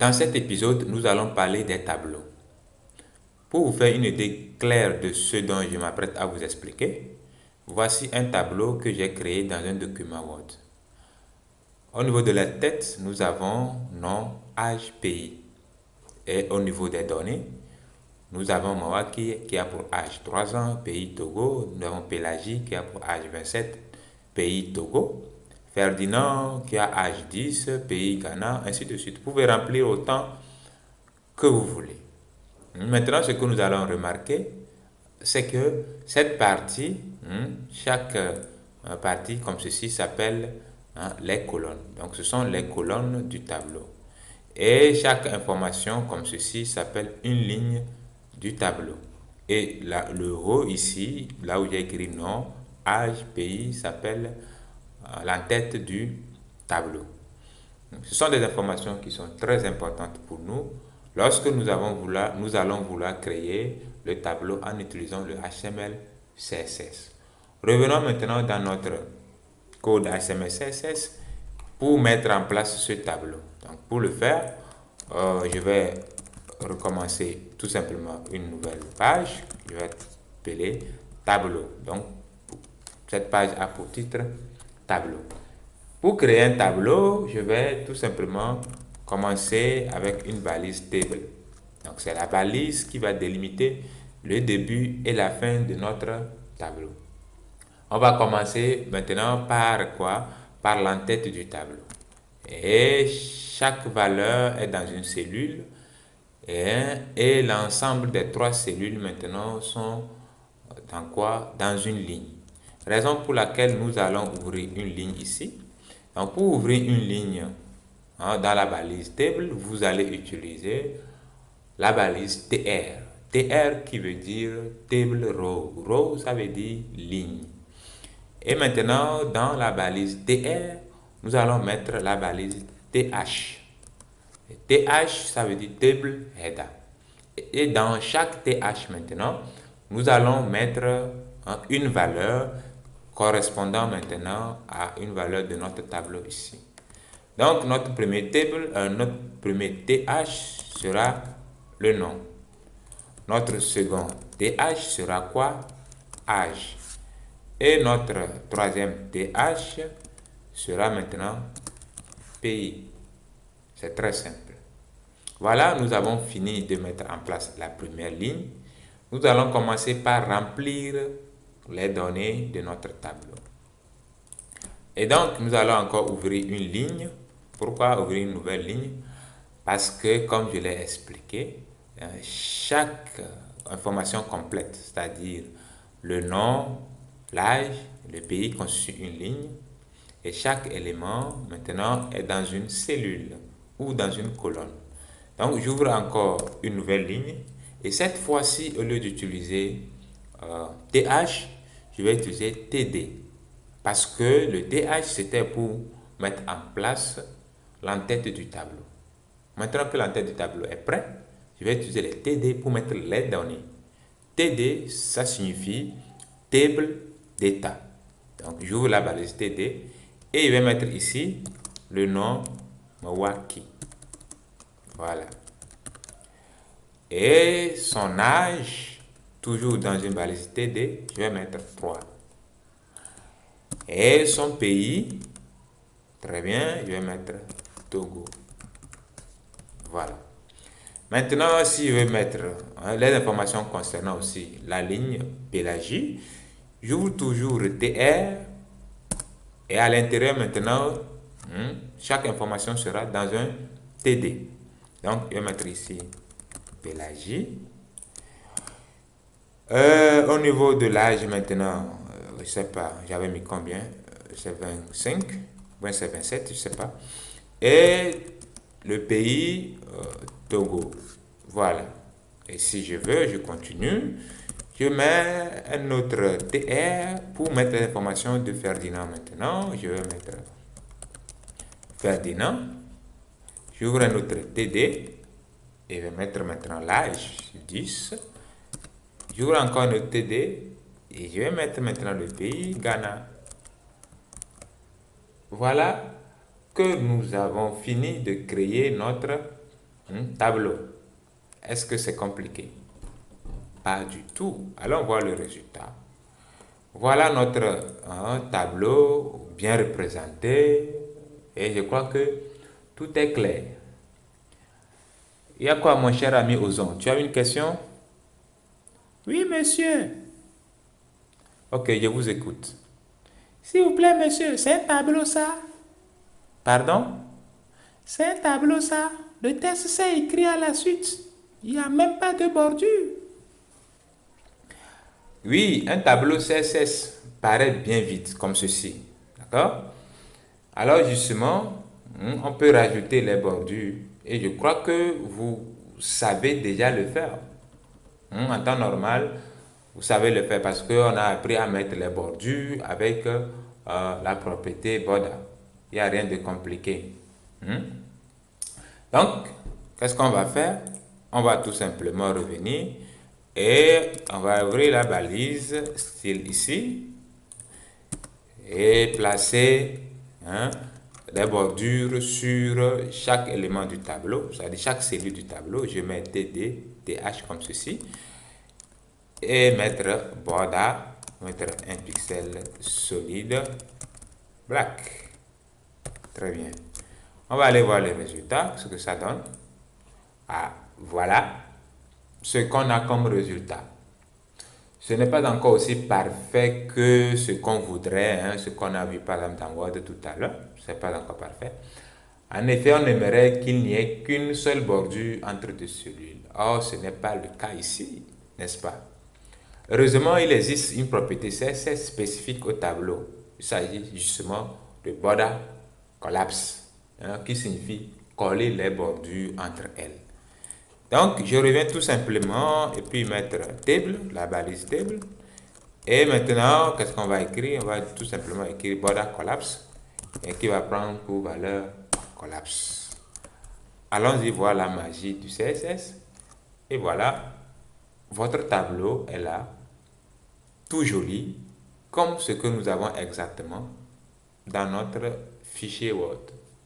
Dans cet épisode, nous allons parler des tableaux. Pour vous faire une idée claire de ce dont je m'apprête à vous expliquer, voici un tableau que j'ai créé dans un document Word. Au niveau de la tête, nous avons nom, âge, pays. Et au niveau des données, nous avons Mawaki qui a pour âge 3 ans, pays Togo. Nous avons Pélagie qui a pour âge 27, pays Togo. Ferdinand qui a âge 10, pays Ghana, ainsi de suite. Vous pouvez remplir autant que vous voulez. Maintenant, ce que nous allons remarquer, c'est que cette partie, chaque partie comme ceci s'appelle les colonnes. Donc, ce sont les colonnes du tableau. Et chaque information comme ceci s'appelle une ligne du tableau. Et là, le haut ici, là où j'ai écrit nom, âge, pays, s'appelle l'entête du tableau. Ce sont des informations qui sont très importantes pour nous lorsque nous allons vouloir créer le tableau en utilisant le HTML CSS. Revenons maintenant dans notre code HTML CSS pour mettre en place ce tableau. Donc, pour le faire, je vais recommencer tout simplement une nouvelle page. Je vais appeler tableau. Donc, cette page a pour titre tableau. Pour créer un tableau, je vais tout simplement commencer avec une balise table. Donc, c'est la balise qui va délimiter le début et la fin de notre tableau. On va commencer maintenant par quoi? Par l'entête du tableau. Et chaque valeur est dans une cellule et l'ensemble des 3 cellules maintenant sont dans quoi? Dans une ligne. Raison pour laquelle nous allons ouvrir une ligne ici. Donc, pour ouvrir une ligne dans la balise table, vous allez utiliser la balise TR. TR qui veut dire table row. Row, ça veut dire ligne. Et maintenant, dans la balise TR, nous allons mettre la balise TH. TH, ça veut dire table header. Et dans chaque TH maintenant, nous allons mettre une valeur correspondant maintenant à une valeur de notre tableau ici. Donc, notre premier TH sera le nom. Notre second TH sera quoi? Âge. Et notre troisième TH sera maintenant pays. C'est très simple. Voilà, nous avons fini de mettre en place la première ligne. Nous allons commencer par remplir les données de notre tableau. Et donc, nous allons encore ouvrir une ligne. Pourquoi ouvrir une nouvelle ligne? Parce que, comme je l'ai expliqué, chaque information complète, c'est-à-dire le nom, l'âge, le pays constitue une ligne. Et chaque élément, maintenant, est dans une cellule ou dans une colonne. Donc, j'ouvre encore une nouvelle ligne. Et cette fois-ci, au lieu d'utiliser TH, je vais utiliser TD. Parce que le TH, c'était pour mettre en place l'entête du tableau. Maintenant que l'entête du tableau est prête, je vais utiliser les TD pour mettre les données. TD, ça signifie table d'état. Donc, j'ouvre la balise TD et je vais mettre ici le nom Mawaki. Voilà. Et son âge, toujours dans une balise TD, je vais mettre 3. Et son pays, très bien, je vais mettre Togo. Voilà. Maintenant, si je veux mettre les informations concernant aussi la ligne Pélagie, j'ouvre toujours TR et à l'intérieur maintenant, chaque information sera dans un TD. Donc, je vais mettre ici Pélagie. Au niveau de l'âge maintenant, je ne sais pas, j'avais mis combien? C'est 25, c'est 27, je ne sais pas. Et le pays, Togo. Voilà. Et si je veux, je continue. Je mets un autre TR pour mettre l'information de Ferdinand maintenant. Je vais mettre Ferdinand. J'ouvre un autre TD et je vais mettre maintenant l'âge 10. J'ouvre encore un autre TD et je vais mettre maintenant le pays Ghana. Voilà que nous avons fini de créer notre Tableau. Est-ce que c'est compliqué? Pas du tout. Allons voir le résultat. Voilà notre tableau bien représenté et je crois que tout est clair. Il y a quoi, mon cher ami Ozon? Tu as une question? Oui, monsieur. Ok, je vous écoute. S'il vous plaît, monsieur, c'est un tableau ça? Pardon? C'est un tableau ça. Le texte c'est écrit à la suite. Il n'y a même pas de bordure. Oui, un tableau CSS paraît bien vite, comme ceci. D'accord? Alors justement, on peut rajouter les bordures. Et je crois que vous savez déjà le faire. En temps normal, vous savez le faire parce qu'on a appris à mettre les bordures avec la propriété border. Il n'y a rien de compliqué. Donc, qu'est-ce qu'on va faire? On va tout simplement revenir et on va ouvrir la balise style ici et placer des bordures sur chaque élément du tableau, c'est-à-dire chaque cellule du tableau. Je mets TD, TH comme ceci et mettre border, mettre un pixel solide black. Très bien. On va aller voir les résultats, ce que ça donne. Ah, voilà ce qu'on a comme résultat. Ce n'est pas encore aussi parfait que ce qu'on voudrait, ce qu'on a vu par exemple dans Word tout à l'heure. Ce n'est pas encore parfait. En effet, on aimerait qu'il n'y ait qu'une seule bordure entre deux cellules. Or, ce n'est pas le cas ici, n'est-ce pas? Heureusement, il existe une propriété CSS spécifique au tableau. Il s'agit justement de border collapse, qui signifie coller les bordures entre elles. Donc, je reviens tout simplement et puis mettre table, la balise table. Et maintenant, qu'est-ce qu'on va écrire? On va tout simplement écrire border collapse et qui va prendre pour valeur collapse. Allons-y voir la magie du CSS. Et voilà, votre tableau est là, tout joli, comme ce que nous avons exactement dans notre fichier Word.